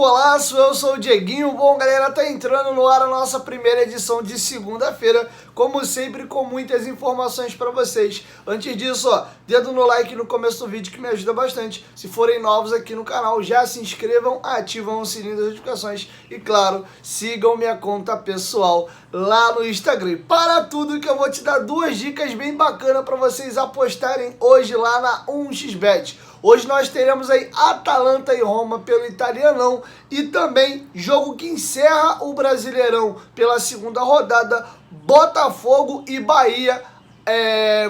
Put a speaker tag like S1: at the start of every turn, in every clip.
S1: Futebolaço, eu sou o Dieguinho. Bom, galera, tá entrando no ar a nossa primeira edição de segunda-feira, como sempre, com muitas informações para vocês. Antes disso, ó, dedo no like no começo do vídeo que me ajuda bastante. Se forem novos aqui no canal, já se inscrevam, ativam o sininho das notificações e, claro, sigam minha conta pessoal lá no Instagram. Para tudo que eu vou te dar duas dicas bem bacanas para vocês apostarem hoje lá na 1xBet. Hoje nós teremos aí Atalanta e Roma pelo Italianão e também jogo que encerra o Brasileirão pela segunda rodada, Botafogo e Bahia.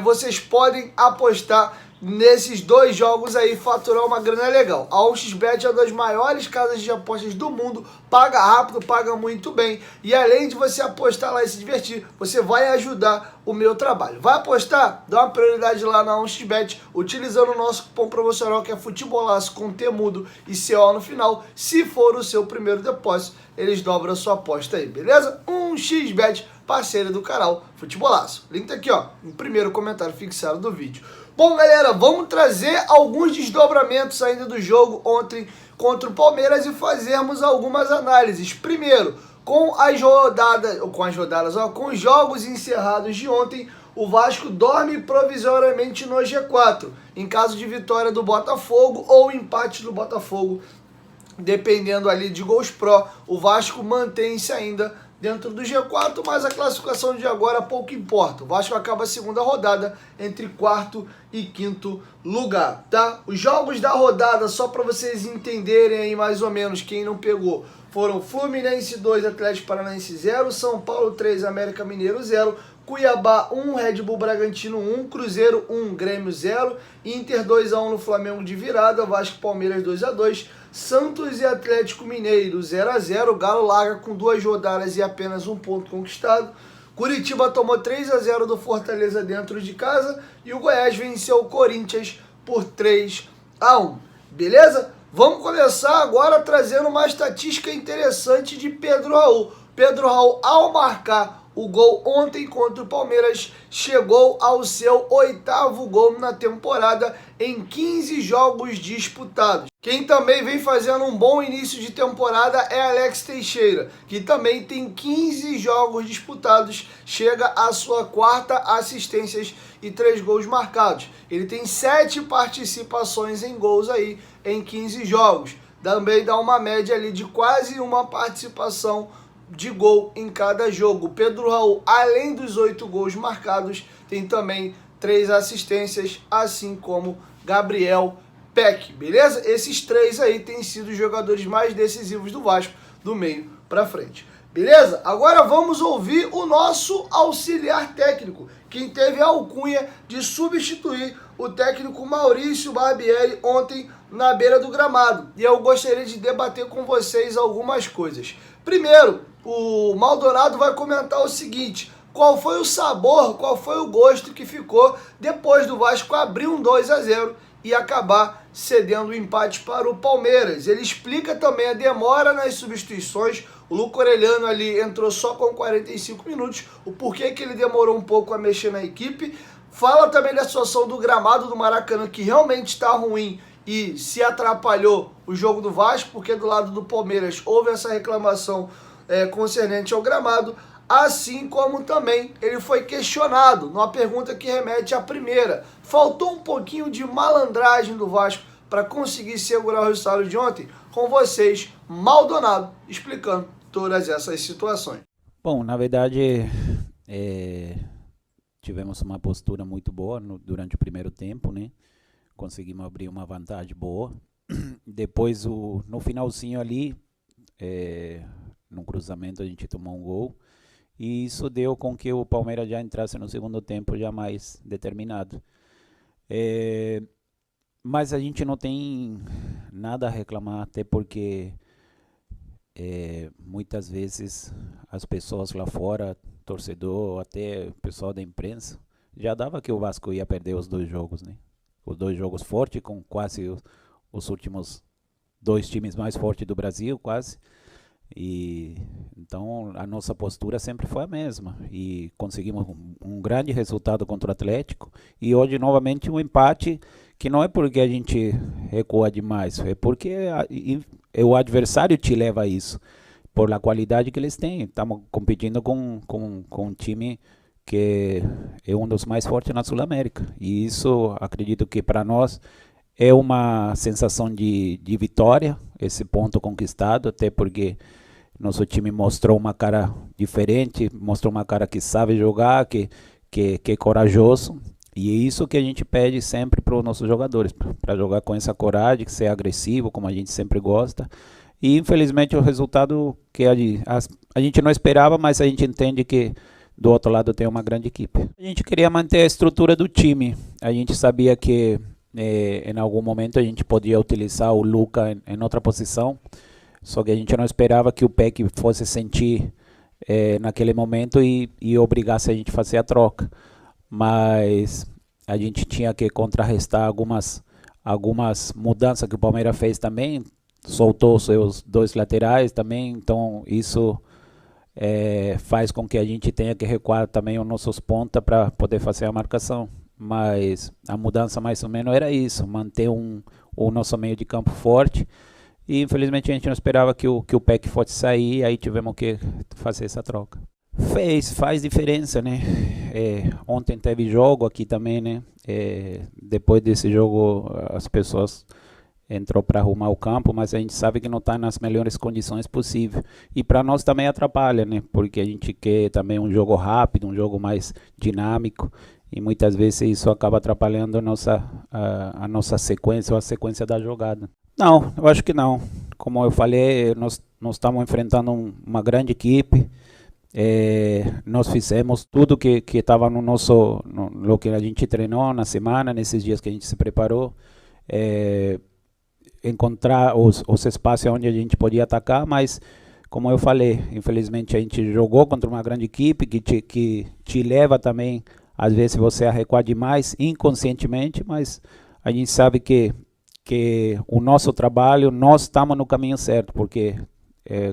S1: Vocês podem apostar nesses dois jogos aí, faturar uma grana legal. A 1xBet é uma das maiores casas de apostas do mundo, paga rápido, paga muito bem. E além de você apostar lá e se divertir, você vai ajudar o meu trabalho. Vai apostar? Dá uma prioridade lá na 1xBet, utilizando o nosso cupom promocional que é Futebolaço com T mudo e CO no final. Se for o seu primeiro depósito, eles dobram a sua aposta aí, beleza? 1xBet, parceira do canal Futebolaço. Link tá aqui, ó, no primeiro comentário fixado do vídeo. Bom, galera, vamos trazer alguns desdobramentos ainda do jogo ontem contra o Palmeiras e fazermos algumas análises. Primeiro, com os jogos encerrados de ontem, o Vasco dorme provisoriamente no G4. Em caso de vitória do Botafogo ou empate do Botafogo, dependendo ali de gols pró, o Vasco mantém-se ainda dentro do G4, mas a classificação de agora pouco importa. O Vasco acaba a segunda rodada entre quarto e quinto lugar, tá? Os jogos da rodada, só para vocês entenderem aí mais ou menos, quem não pegou, foram Fluminense 2, Atlético Paranaense 0, São Paulo 3, América Mineiro 0, Cuiabá 1, Red Bull Bragantino 1, Cruzeiro 1, Grêmio 0, Inter 2-1 no Flamengo de virada, Vasco Palmeiras 2-2, Santos e Atlético Mineiro 0-0, Galo larga com 2 rodadas e apenas 1 ponto conquistado, Curitiba tomou 3-0 do Fortaleza dentro de casa e o Goiás venceu o Corinthians por 3-1, beleza? Vamos começar agora trazendo uma estatística interessante de Pedro Raul. Pedro Raul, ao marcar o gol ontem contra o Palmeiras, chegou ao seu 8º gol na temporada em 15 jogos disputados. Quem também vem fazendo um bom início de temporada é Alex Teixeira, que também tem 15 jogos disputados, chega à sua 4ª assistências e 3 gols marcados. Ele tem 7 participações em gols aí em 15 jogos. Também dá uma média ali de quase uma participação de gol em cada jogo. Pedro Raul, além dos 8 gols marcados, tem também 3 assistências, assim como Gabriel Peck, beleza? Esses 3 aí têm sido os jogadores mais decisivos do Vasco, do meio para frente, beleza? Agora vamos ouvir o nosso auxiliar técnico, quem teve a alcunha de substituir o técnico Maurício Barbieri ontem na beira do gramado. E eu gostaria de debater com vocês algumas coisas. Primeiro, o Maldonado vai comentar o seguinte: qual foi o sabor, qual foi o gosto que ficou depois do Vasco abrir um 2-0 e acabar cedendo o empate para o Palmeiras. Ele explica também a demora nas substituições. O Luco Orelhano ali entrou só com 45 minutos, o porquê que ele demorou um pouco a mexer na equipe. Fala também da situação do gramado do Maracanã, que realmente está ruim e se atrapalhou o jogo do Vasco, porque do lado do Palmeiras houve essa reclamação concernente ao gramado, assim como também ele foi questionado numa pergunta que remete à primeira. Faltou um pouquinho de malandragem do Vasco para conseguir segurar o resultado de ontem? Com vocês, Maldonado, explicando todas essas situações.
S2: Bom, na verdade, tivemos uma postura muito boa durante o primeiro tempo, né? Conseguimos abrir uma vantagem boa. Depois, no finalzinho ali, num cruzamento, a gente tomou um gol. E isso deu com que o Palmeiras já entrasse no segundo tempo já mais determinado. Mas a gente não tem nada a reclamar, até porque muitas vezes as pessoas lá fora, torcedor, até o pessoal da imprensa, já dava que o Vasco ia perder os 2 jogos, né? Os 2 jogos fortes, com quase os últimos 2 times mais fortes do Brasil, quase. E então a nossa postura sempre foi a mesma e conseguimos um grande resultado contra o Atlético e hoje novamente um empate que não é porque a gente recua demais, é porque o adversário te leva a isso, por a qualidade que eles têm. Estamos competindo com um time que é um dos mais fortes na Sul-América e isso acredito que para nós é uma sensação de vitória, esse ponto conquistado, até porque nosso time mostrou uma cara diferente, mostrou uma cara que sabe jogar, que é corajoso. E é isso que a gente pede sempre para os nossos jogadores, para jogar com essa coragem, ser agressivo, como a gente sempre gosta. E infelizmente o resultado que a gente não esperava, mas a gente entende que do outro lado tem uma grande equipe. A gente queria manter a estrutura do time. A gente sabia que em algum momento a gente podia utilizar o Luca em outra posição, só que a gente não esperava que o PEC fosse sentir naquele momento e obrigasse a gente a fazer a troca. Mas a gente tinha que contrarrestar algumas mudanças que o Palmeiras fez também, soltou seus dois laterais também, então isso faz com que a gente tenha que recuar também os nossos pontas para poder fazer a marcação. Mas a mudança mais ou menos era isso, manter o nosso meio de campo forte. E infelizmente a gente não esperava que o PEC fosse sair, aí tivemos que fazer essa troca. Faz diferença, né? Ontem teve jogo aqui também, né? Depois desse jogo as pessoas entrou para arrumar o campo, mas a gente sabe que não está nas melhores condições possíveis. E para nós também atrapalha, né? Porque a gente quer também um jogo rápido, um jogo mais dinâmico. E muitas vezes isso acaba atrapalhando a nossa sequência ou a sequência da jogada. Não, eu acho que não. Como eu falei, nós estamos enfrentando uma grande equipe. Nós fizemos tudo que estava no que a gente treinou na semana, nesses dias que a gente se preparou. Encontrar os espaços onde a gente podia atacar, mas como eu falei, infelizmente a gente jogou contra uma grande equipe que te leva também, às vezes você a recuar demais inconscientemente, mas a gente sabe que o nosso trabalho, nós estamos no caminho certo, porque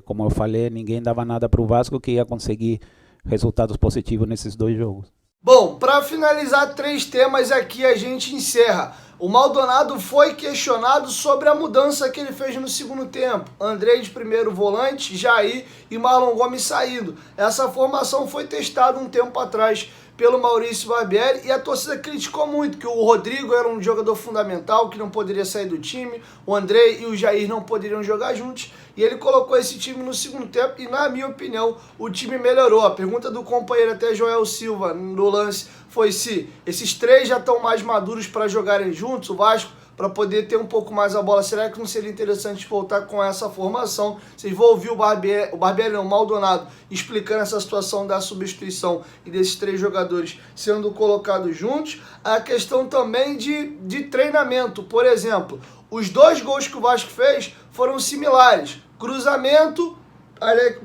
S2: como eu falei, ninguém dava nada para o Vasco que ia conseguir resultados positivos nesses dois jogos.
S1: Bom, para finalizar 3 temas aqui, a gente encerra. O Maldonado foi questionado sobre a mudança que ele fez no segundo tempo. Andrei de primeiro volante, Jair e Marlon Gomes saindo. Essa formação foi testada um tempo atrás pelo Maurício Barbieri e a torcida criticou muito que o Rodrigo era um jogador fundamental, que não poderia sair do time, o Andrei e o Jair não poderiam jogar juntos, e ele colocou esse time no segundo tempo e, na minha opinião, o time melhorou. A pergunta do companheiro até Joel Silva no lance foi se esses 3 já estão mais maduros para jogarem juntos, o Vasco, para poder ter um pouco mais a bola. Será que não seria interessante voltar com essa formação? Vocês vão ouvir o Maldonado, explicando essa situação da substituição e desses 3 jogadores sendo colocados juntos. A questão também de treinamento. Por exemplo, os 2 gols que o Vasco fez foram similares. Cruzamento,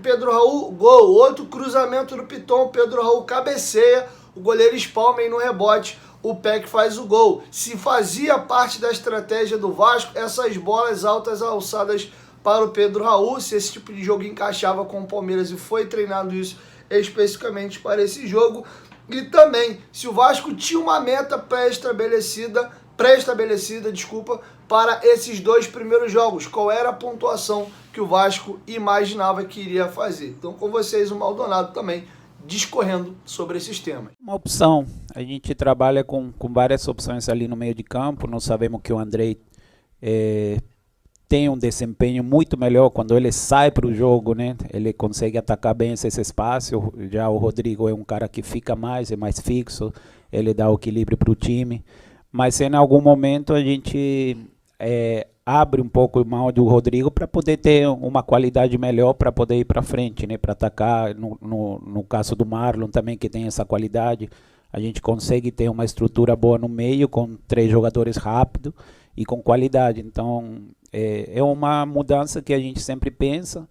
S1: Pedro Raul, gol. Outro cruzamento no Piton, Pedro Raul cabeceia, o goleiro espalma no rebote. O PEC faz o gol. Se fazia parte da estratégia do Vasco, essas bolas altas alçadas para o Pedro Raul, se esse tipo de jogo encaixava com o Palmeiras e foi treinado isso especificamente para esse jogo. E também, se o Vasco tinha uma meta pré-estabelecida, para esses 2 primeiros jogos, qual era a pontuação que o Vasco imaginava que iria fazer. Então, com vocês, o Maldonado também discorrendo sobre esses temas.
S2: Uma opção, a gente trabalha com várias opções ali no meio de campo. Nós sabemos que o Andrei tem um desempenho muito melhor quando ele sai para o jogo, né? Ele consegue atacar bem esse espaço. Já o Rodrigo é um cara que fica mais, é mais fixo, ele dá o equilíbrio para o time. Mas em algum momento a gente abre um pouco a mão do Rodrigo para poder ter uma qualidade melhor para poder ir para frente, né? Para atacar. No caso do Marlon também, que tem essa qualidade, a gente consegue ter uma estrutura boa no meio com 3 jogadores rápidos e com qualidade. Então é uma mudança que a gente sempre pensa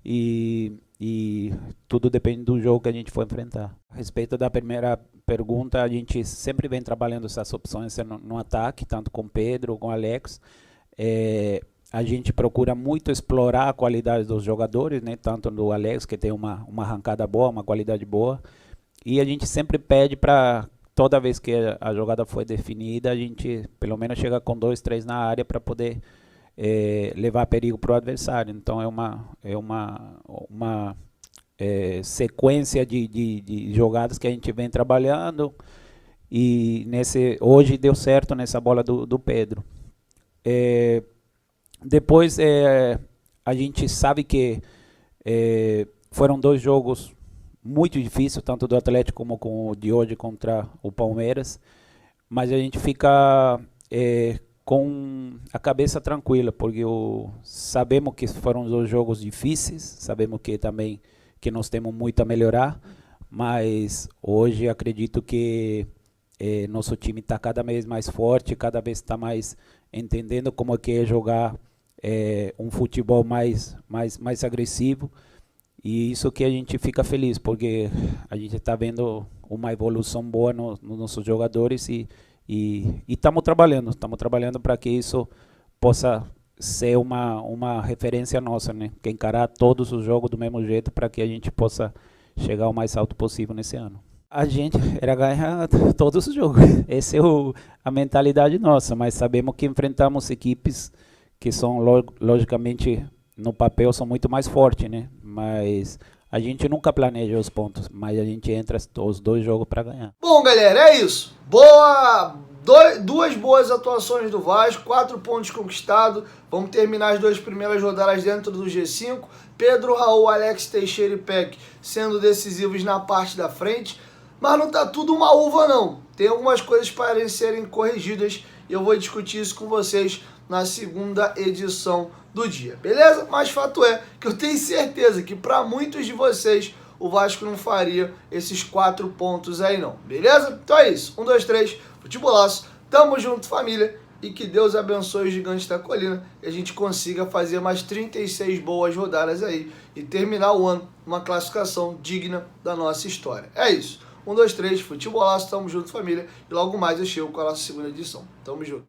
S2: e tudo depende do jogo que a gente for enfrentar. A respeito da primeira pergunta, a gente sempre vem trabalhando essas opções no ataque, tanto com Pedro, com Alex. a gente procura muito explorar a qualidade dos jogadores, né? Tanto do Alex, que tem uma arrancada boa, uma qualidade boa, e a gente sempre pede para, toda vez que a jogada foi definida, a gente pelo menos chega com 2, 3 na área para poder levar perigo para o adversário. Então é uma sequência de jogadas que a gente vem trabalhando, e hoje deu certo nessa bola do Pedro. Depois a gente sabe que foram 2 jogos muito difíceis, tanto do Atlético como com o de hoje contra o Palmeiras, mas a gente fica com a cabeça tranquila, porque sabemos que foram 2 jogos difíceis, sabemos que também que nós temos muito a melhorar, mas hoje acredito que nosso time está cada vez mais forte, cada vez está mais entendendo como é que é jogar um futebol mais agressivo, e isso que a gente fica feliz, porque a gente está vendo uma evolução boa nos nossos jogadores, e estamos trabalhando para que isso possa ser uma referência nossa, né? Que encarar todos os jogos do mesmo jeito, para que a gente possa chegar o mais alto possível nesse ano. A gente era ganhar todos os jogos, essa é a mentalidade nossa, mas sabemos que enfrentamos equipes que são, logicamente, no papel são muito mais fortes, né? Mas a gente nunca planeja os pontos, mas a gente entra os 2 jogos para ganhar.
S1: Bom, galera, é isso. Duas boas atuações do Vasco, 4 pontos conquistados. Vamos terminar as 2 primeiras rodadas dentro do G5. Pedro, Raul, Alex Teixeira e Peck sendo decisivos na parte da frente. Mas não tá tudo uma uva, não. Tem algumas coisas para serem corrigidas, e eu vou discutir isso com vocês na segunda edição do dia, beleza? Mas fato é que eu tenho certeza que para muitos de vocês o Vasco não faria esses 4 pontos aí não, beleza? Então é isso, 1, 2, 3, futebolaço, tamo junto, família, e que Deus abençoe os gigantes da colina, e a gente consiga fazer mais 36 boas rodadas aí e terminar o ano numa classificação digna da nossa história. É isso, 1, 2, 3, futebolaço, tamo junto, família, e logo mais eu chego com a nossa segunda edição. Tamo junto.